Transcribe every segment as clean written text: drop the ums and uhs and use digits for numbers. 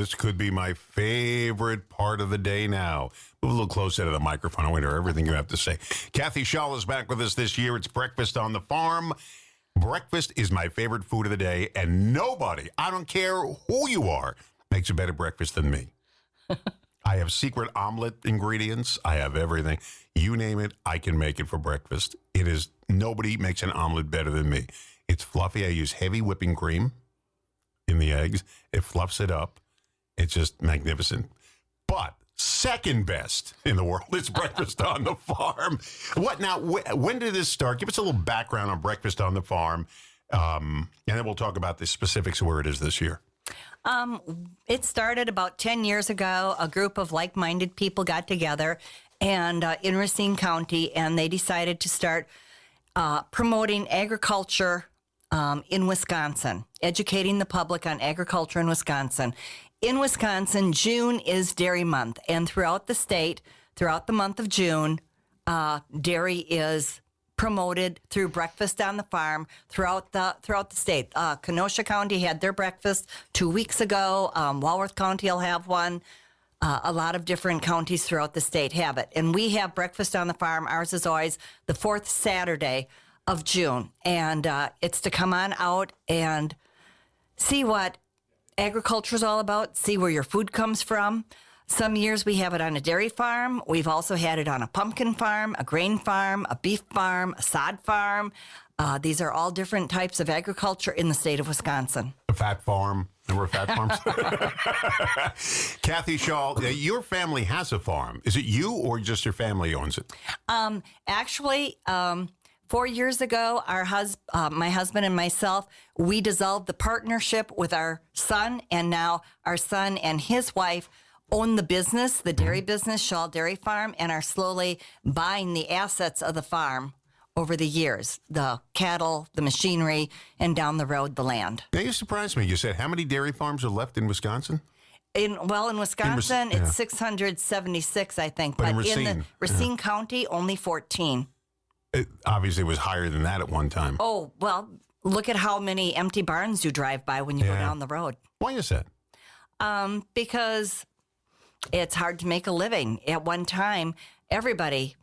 this could be my favorite part of the day now. Move a little closer to the microphone. I want to hear everything you have to say. Kathy Schaal is back with us this year. It's Breakfast on the Farm. Breakfast is my favorite food of the day, and nobody, I don't care who you are, makes a better breakfast than me. I have secret omelet ingredients. I have everything. You name it, I can make it for breakfast. Nobody makes an omelet better than me. It's fluffy. I use heavy whipping cream in the eggs. It fluffs it up. It's just magnificent. But second best in the world is Breakfast on the Farm. What now? When did this start? Give us a little background on Breakfast on the Farm, and then we'll talk about the specifics of where it is this year. It started about 10 years ago. A group of like-minded people got together and in Racine County, and they decided to start promoting agriculture in Wisconsin, educating the public on agriculture in Wisconsin. In Wisconsin, June is Dairy Month, and throughout the state, throughout the month of June, dairy is promoted through Breakfast on the Farm throughout the state. Kenosha County had their breakfast 2 weeks ago. Walworth County will have one. A lot of different counties throughout the state have it. And we have Breakfast on the Farm. Ours is always the fourth Saturday of June. And it's to come on out and see what agriculture is all about, see where your food comes from. Some years we have it on a dairy farm. We've also had it on a pumpkin farm, a grain farm, a beef farm, a sod farm. These are all different types of agriculture in the state of Wisconsin. A fat farm. Remember fat farms? Kathy Schaal, your family has a farm. Is it you or just your family owns it? Actually, 4 years ago, my husband and myself, we dissolved the partnership with our son, and now our son and his wife own the business, the dairy business, Schaal Dairy Farm, and are slowly buying the assets of the farm over the years, the cattle, the machinery, and down the road, the land. Now, you surprised me. You said how many dairy farms are left in Wisconsin? In Wisconsin, it's 676, I think. But in Racine, the Racine County, only 14. It obviously was higher than that at one time. Oh, well, look at how many empty barns you drive by when you go down the road. Why is that? Because it's hard to make a living. At one time, everybody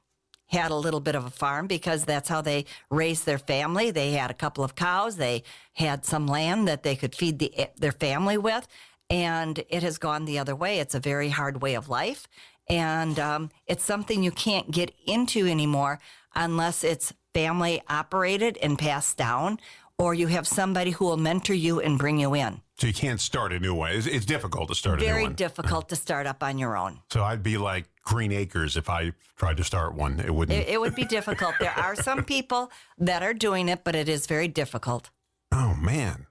had a little bit of a farm because that's how they raised their family. They had a couple of cows. They had some land that they could feed their family with. And it has gone the other way. It's a very hard way of life. And it's something you can't get into anymore unless it's family operated and passed down, or you have somebody who will mentor you and bring you in. So you can't start a new one. It's difficult to start a new one. Very difficult to start up on your own. So I'd be like Green Acres if I tried to start one. It wouldn't. It would be difficult. There are some people that are doing it, but it is very difficult. Oh, man.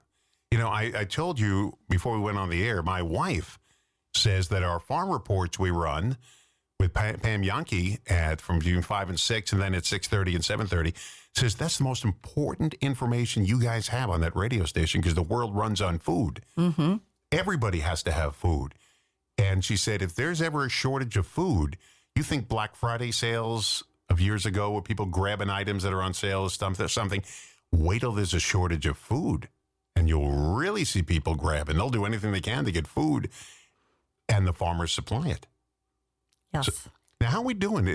You know, I told you before we went on the air, my wife says that our farm reports we run with Pam Yankee from between 5 and 6, and then at 6:30 and 7:30, says that's the most important information you guys have on that radio station because the world runs on food. Mm-hmm. Everybody has to have food. And she said if there's ever a shortage of food, you think Black Friday sales of years ago where people grabbing items that are on sale or something, wait till there's a shortage of food, and you'll really see people grabbing. They'll do anything they can to get food, and the farmers supply it. Yes. So, now, how are we doing?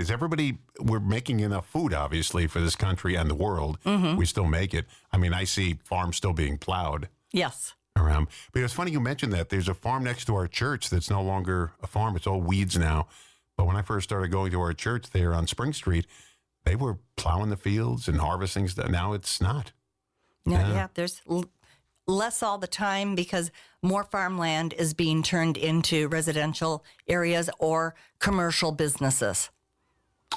We're making enough food, obviously, for this country and the world. Mm-hmm. We still make it. I mean, I see farms still being plowed. Yes. Around. But it's funny you mentioned that. There's a farm next to our church that's no longer a farm. It's all weeds now. But when I first started going to our church there on Spring Street, they were plowing the fields and harvesting stuff. Now it's not. Yeah. There's less all the time because more farmland is being turned into residential areas or commercial businesses.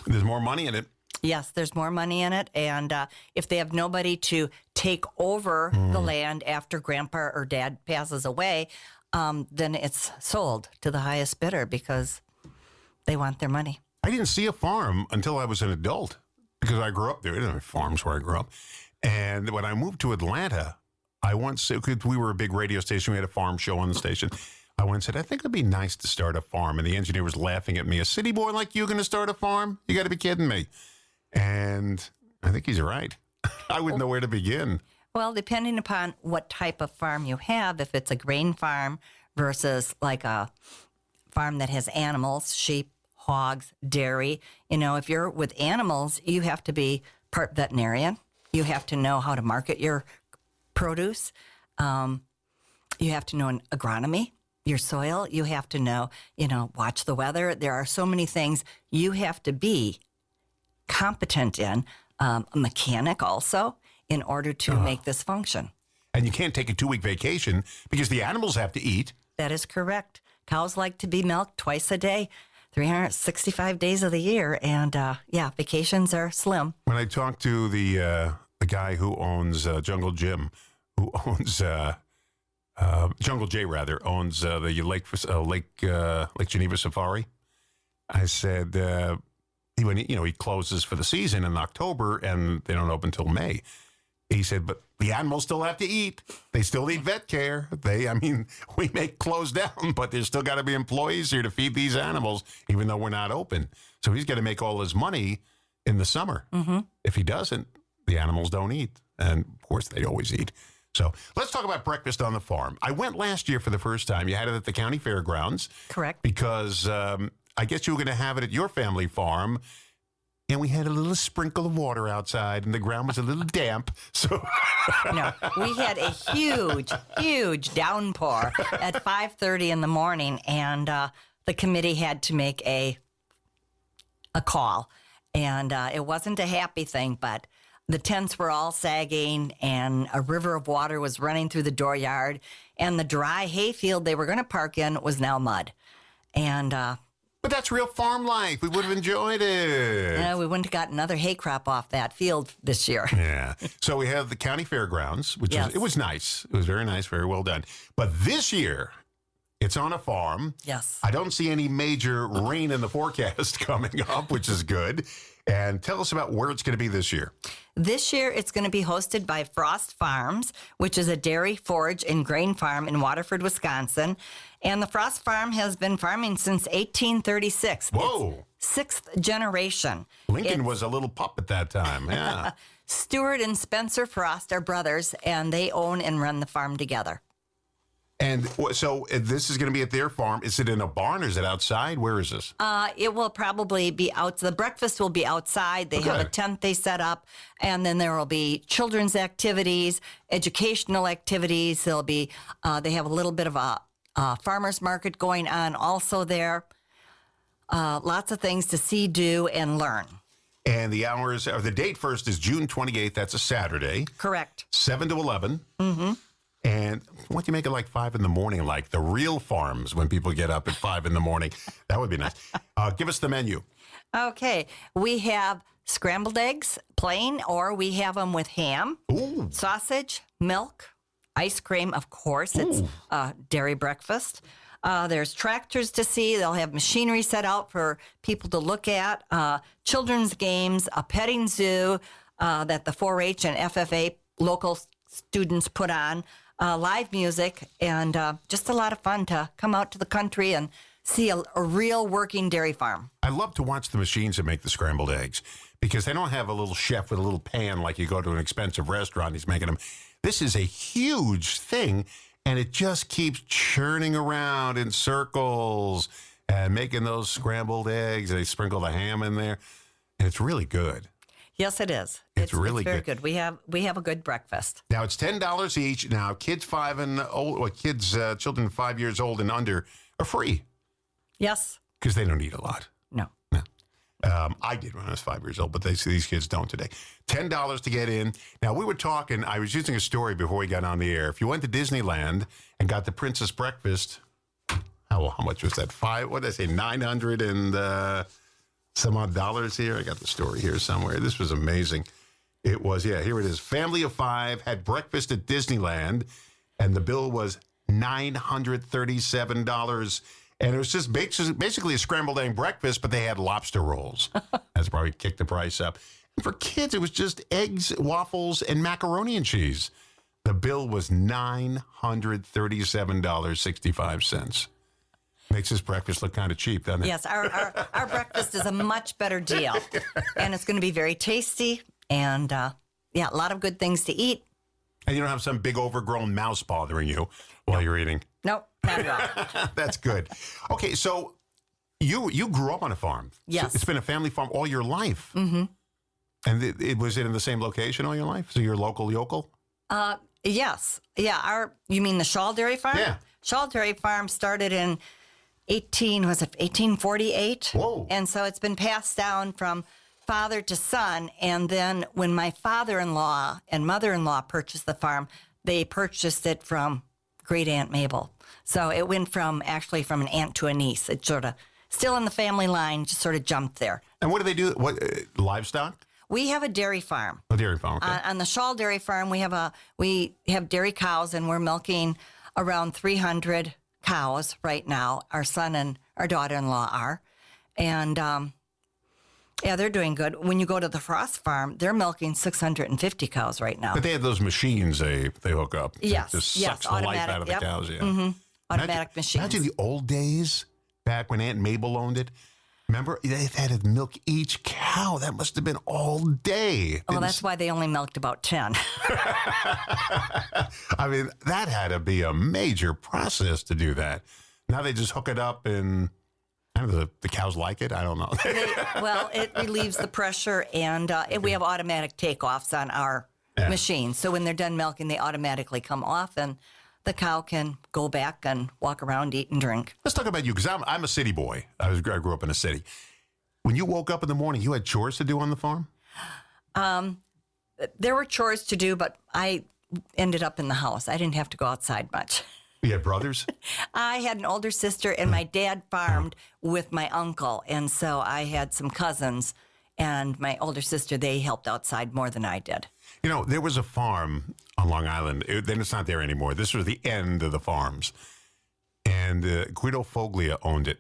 There's more money in it. Yes, there's more money in it. And if they have nobody to take over the land after grandpa or dad passes away, then it's sold to the highest bidder because they want their money. I didn't see a farm until I was an adult because I grew up there. There didn't have farms where I grew up. And when I moved to Atlanta, we were a big radio station. We had a farm show on the station. I went and said, I think it'd be nice to start a farm. And the engineer was laughing at me. A city boy like you going to start a farm? You got to be kidding me. And I think he's right. I wouldn't know where to begin. Well, depending upon what type of farm you have, if it's a grain farm versus like a farm that has animals, sheep, hogs, dairy. You know, if you're with animals, you have to be part veterinarian. You have to know how to market your produce. You have to know an agronomy, your soil. You have to know, watch the weather. There are so many things you have to be competent in, a mechanic also, in order to make this function. And you can't take a 2-week vacation because the animals have to eat. That is correct. Cows like to be milked twice a day, 365 days of the year. And vacations are slim. When I talked to the guy who owns Jungle Jim, who owns Jungle J rather, owns the Lake Geneva Safari, I said he closes for the season in October and they don't open until May. He said, but the animals still have to eat. They still need vet care. We may close down, but there's still got to be employees here to feed these animals, even though we're not open. So he's got to make all his money in the summer. Mm-hmm. If he doesn't, the animals don't eat. And, of course, they always eat. So let's talk about breakfast on the farm. I went last year for the first time. You had it at the county fairgrounds. Correct. Because I guess you were going to have it at your family farm. And we had a little sprinkle of water outside, and the ground was a little damp. So no, we had a huge downpour at 5:30 in the morning, and the committee had to make a call. And it wasn't a happy thing, but the tents were all sagging, and a river of water was running through the dooryard, and the dry hayfield they were going to park in was now mud. And but that's real farm life. We would have enjoyed it. we wouldn't have got another hay crop off that field this year. Yeah. So we have the county fairgrounds, which Yes. was nice. It was very nice, very well done. But this year, it's on a farm. Yes. I don't see any major rain in the forecast coming up, which is good. And tell us about where it's going to be this year. This year, it's going to be hosted by Frost Farms, which is a dairy, forage, and grain farm in Waterford, Wisconsin. And the Frost Farm has been farming since 1836. Whoa. It's sixth generation. Lincoln was a little pup at that time. Yeah. Stuart and Spencer Frost are brothers, and they own and run the farm together. And so this is going to be at their farm. Is it in a barn or is it outside? Where is this? It will probably be out. The breakfast will be outside. They have a tent they set up, and then there will be children's activities, educational activities. There'll be they have a little bit of a farmer's market going on also there. Lots of things to see, do, and learn. And the hours, or the date first is June 28th. That's a Saturday. Correct. 7 to 11. Mm-hmm. And why don't you make it like 5 in the morning, like the real farms when people get up at 5 in the morning? That would be nice. Give us the menu. Okay. We have scrambled eggs, plain, or we have them with ham, Ooh. sausage, milk, ice cream, of course. It's dairy breakfast. There's tractors to see. They'll have machinery set out for people to look at, children's games, a petting zoo that the 4-H and FFA local students put on, live music, and just a lot of fun to come out to the country and see a real working dairy farm. I love to watch the machines that make the scrambled eggs because they don't have a little chef with a little pan like you go to an expensive restaurant. He's making them. This is a huge thing, and it just keeps churning around in circles and making those scrambled eggs. They sprinkle the ham in there, and it's really good. Yes, it is. It's really very good. We have a good breakfast. Now it's $10 each. Now kids 5 and old, or children 5 years old and under are free Yes. because they don't eat a lot. No. I did when I was 5 years old, but these kids don't today. $10 to get in. Now, we were talking, I was using a story before we got on the air. If you went to Disneyland and got the Princess Breakfast, how much was that? What did I say, 900 and some odd dollars here? I got the story here somewhere. This was amazing. It was, here it is. Family of 5 had breakfast at Disneyland, and the bill was $937. And it was just basically a scrambled egg breakfast, but they had lobster rolls. That's probably kicked the price up. And for kids, it was just eggs, waffles, and macaroni and cheese. The bill was $937.65. Makes this breakfast look kind of cheap, doesn't it? Yes, our breakfast is a much better deal. And it's going to be very tasty and, a lot of good things to eat. And you don't have some big overgrown mouse bothering you while you're eating. Nope, not at all. That's good. Okay, so you grew up on a farm. Yes. So it's been a family farm all your life. Mm-hmm. And it was it in the same location all your life? So you're local yokel? Yes. Yeah. You mean the Schaal Dairy Farm? Yeah. Schaal Dairy Farm started in 1848? Whoa. And so it's been passed down from father to son. And then when my father-in-law and mother-in-law purchased the farm, they purchased it from great Aunt Mabel. So it went from an aunt to a niece. It sort of still in the family line, just sort of jumped there. And what do they do? What livestock? We have a dairy farm. A dairy farm. Okay. On the Schaal Dairy Farm, we have dairy cows, and we're milking around 300 cows right now. Our son and our daughter-in-law are, and they're doing good. When you go to the Frost Farm, they're milking 650 cows right now. But they have those machines they hook up. Yes, Just yes, sucks the life automatic, out of the yep. cows. Yeah. Mm-hmm. Automatic Imagine- machines. Imagine the old days back when Aunt Mabel owned it. Remember, they had to milk each cow. That must have been all day. Well, that's why they only milked about 10. I mean, that had to be a major process to do that. Now they just hook it up and I don't know, the cows like it. I don't know. Well, it relieves the pressure, and we have automatic takeoffs on our machines. So when they're done milking, they automatically come off, and the cow can go back and walk around, eat, and drink. Let's talk about you, because I'm a city boy. I grew up in a city. When you woke up in the morning, you had chores to do on the farm? There were chores to do, but I ended up in the house. I didn't have to go outside much. You had brothers? I had an older sister, and my dad farmed with my uncle, and so I had some cousins, and my older sister, they helped outside more than I did. You know, there was a farm on Long Island. Then it's not there anymore. This was the end of the farms. And Guido Foglia owned it.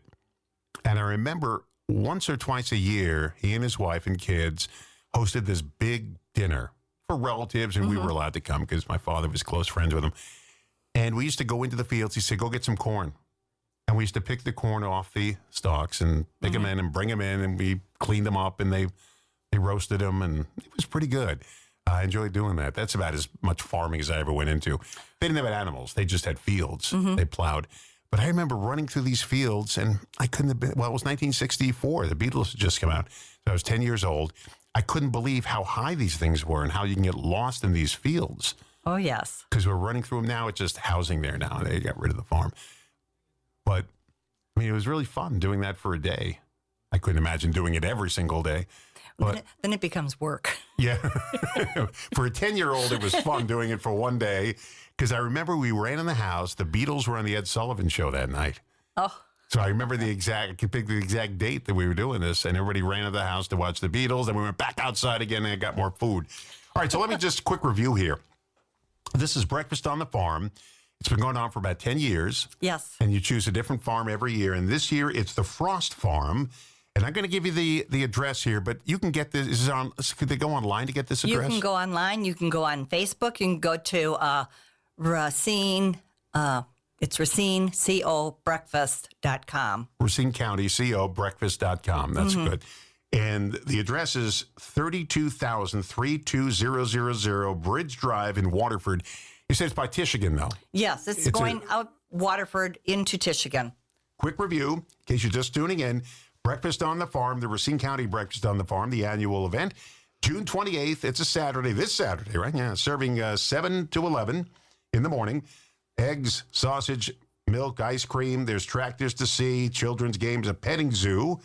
And I remember once or twice a year, he and his wife and kids hosted this big dinner for relatives, and we were allowed to come because my father was close friends with them. And we used to go into the fields. He said, go get some corn. And we used to pick the corn off the stalks and pick them in and bring them in, and we cleaned them up, and they roasted them, and it was pretty good. I enjoyed doing that. That's about as much farming as I ever went into. They didn't have animals. They just had fields. They plowed. But I remember running through these fields, and I couldn't have been, well, it was 1964. The Beatles had just come out. So I was 10 years old. I couldn't believe how high these things were and how you can get lost in these fields. Oh, yes. Because we're running through them now. It's just housing there now. They got rid of the farm. But, I mean, it was really fun doing that for a day. I couldn't imagine doing it every single day. But Then it becomes work. yeah, for a 10-year-old, it was fun doing it for one day. Because I remember we ran in the house. The Beatles were on the Ed Sullivan Show that night. Oh. So I remember I could pick the exact date that we were doing this. And everybody ran to the house to watch the Beatles. And we went back outside again and got more food. All right, so let me just quick review here. This is Breakfast on the Farm. It's been going on for about 10 years. Yes. And you choose a different farm every year. And this year, it's the Frost Farm. And I'm going to give you the address here, but you can get this. Is it on? Could they go online to get this address? You can go online. You can go on Facebook. You can go to Racine. It's RacineCoBreakfast.com. Racine County CoBreakfast.com. That's good. And the address is 32,000 Bridge Drive in Waterford. You said it's by Tishigan, though. Yes, it's going out Waterford into Tishigan. Quick review, in case you're just tuning in. Breakfast on the Farm, the Racine County Breakfast on the Farm, the annual event. June 28th, it's a Saturday, this Saturday, right? Yeah, serving 7 to 11 in the morning. Eggs, sausage, milk, ice cream. There's tractors to see, children's games, a petting zoo,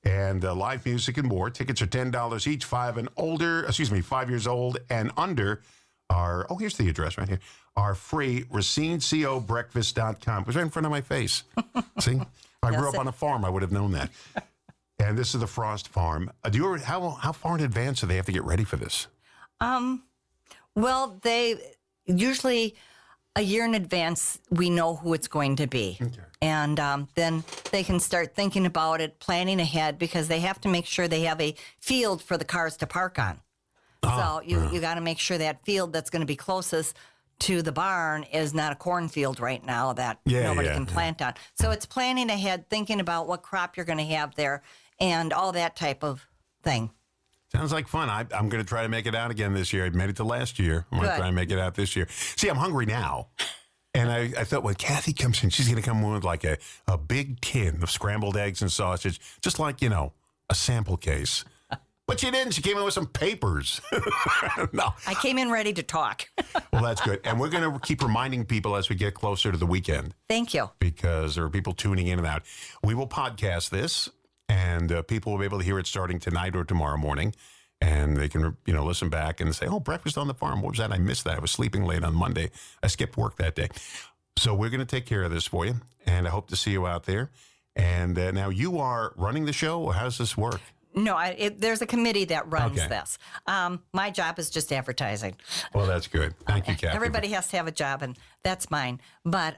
and live music and more. Tickets are $10 each, 5 years old and under are, here's the address right here, are free. RacineCoBreakfast.com. It was right in front of my face. See? If I grew up on a farm, I would have known that. And this is the Frost Farm. How far in advance do they have to get ready for this? Well, they usually a year in advance, we know who it's going to be. Okay. And then they can start thinking about it, planning ahead, because they have to make sure they have a field for the cars to park on. So you got to make sure that field that's going to be closest to the barn is not a cornfield right now that nobody can plant on. So it's planning ahead, thinking about what crop you're going to have there and all that type of thing. Sounds like fun. I'm going to try to make it out again this year. I made it to last year. I'm going to try and make it out this year. See, I'm hungry now. And I thought when Kathy comes in, she's going to come in with like a big tin of scrambled eggs and sausage, just like, a sample case. But she didn't. She came in with some papers. No. I came in ready to talk. Well, that's good. And we're going to keep reminding people as we get closer to the weekend. Thank you. Because there are people tuning in and out. We will podcast this, and people will be able to hear it starting tonight or tomorrow morning. And they can, listen back and say, oh, Breakfast on the Farm. What was that? I missed that. I was sleeping late on Monday. I skipped work that day. So we're going to take care of this for you. And I hope to see you out there. And now you are running the show, or how does this work? No, there's a committee that runs this. My job is just advertising. Well, that's good. Thank you, Kathy. Everybody has to have a job, and that's mine. But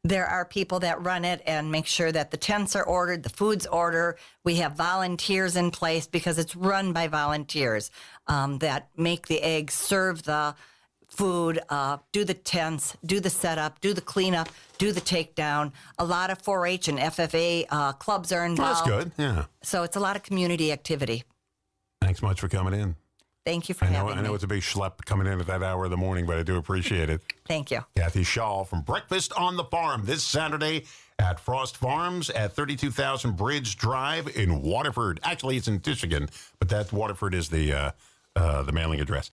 there are people that run it and make sure that the tents are ordered, the food's ordered. We have volunteers in place because it's run by volunteers that make the eggs, serve the food, do the tents, do the setup, do the cleanup, do the takedown. A lot of 4-H and FFA clubs are involved. Well, that's good, yeah. So it's a lot of community activity. Thanks much for coming in. Thank you for having me. I know it's a big schlep coming in at that hour of the morning, but I do appreciate it. Thank you. Kathy Schaal from Breakfast on the Farm this Saturday at Frost Farms at 32,000 Bridge Drive in Waterford. Actually, it's in Michigan, but that Waterford is the mailing address.